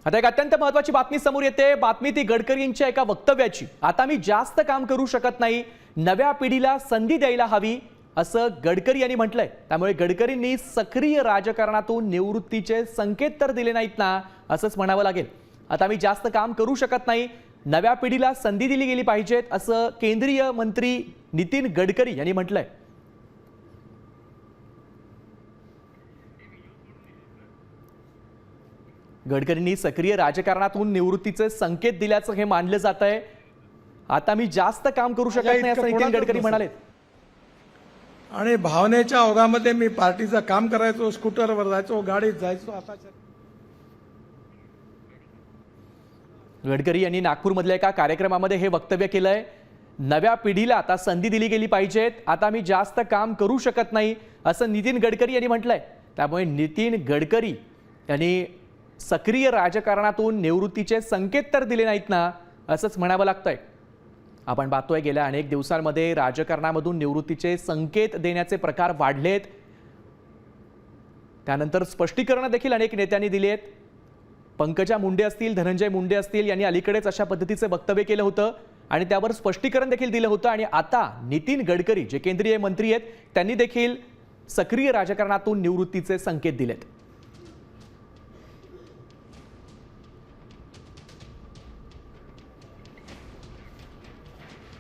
आता एक अत्यंत महत्त्वाची बातमी समोर येते। बातमी ती गडकरींच्या एका वक्तव्याची। आता मी जास्त काम करू शकत नाही, नव्या पिढीला संधी द्यायला हवी असं गडकरी यांनी म्हटलंय। त्यामुळे गडकरींनी सक्रिय राजकारणातून निवृत्तीचे संकेत तर दिले नाहीत ना, असंच म्हणावं लागेल। आता मी जास्त काम करू शकत नाही, नव्या पिढीला संधी दिली गेली पाहिजे असं केंद्रीय मंत्री नितीन गडकरी यांनी म्हटलंय। गडकरींनी सक्रिय राजकारणातून निवृत्तीचे संकेत दिल्याचं हे मानलं जात आहे। आता मी जास्त काम करू शकत नाही असं नितीन गडकरी म्हणाले। आणि भावनेच्या ओघामध्ये मी पार्टीचं काम करायचो, स्कूटरवर जायचो, गाडीत जायचो। आता गडकरी यांनी नागपूरमधल्या एका कार्यक्रमामध्ये हे वक्तव्य केलंय। नव्या पिढीला आता संधी दिली गेली पाहिजे, आता मी जास्त काम करू शकत नाही असं नितीन गडकरी यांनी म्हटलंय। त्यामुळे नितीन गडकरी यांनी सक्रिय राजकारणातून निवृत्तीचे संकेत तर दिले नाहीत ना, असंच म्हणावं लागतंय। आपण पाहतोय गेल्या अनेक दिवसांमध्ये राजकारणामधून निवृत्तीचे संकेत देण्याचे प्रकार वाढलेत। त्यानंतर स्पष्टीकरण देखील अनेक नेत्यांनी दिली आहेत। पंकजा मुंडे असतील, धनंजय मुंडे असतील यांनी अलीकडेच अशा पद्धतीचे वक्तव्य केलं होतं आणि त्यावर स्पष्टीकरण देखील दिलं होतं। आणि आता नितीन गडकरी जे केंद्रीय मंत्री आहेत त्यांनी देखील सक्रिय राजकारणातून निवृत्तीचे संकेत दिलेत।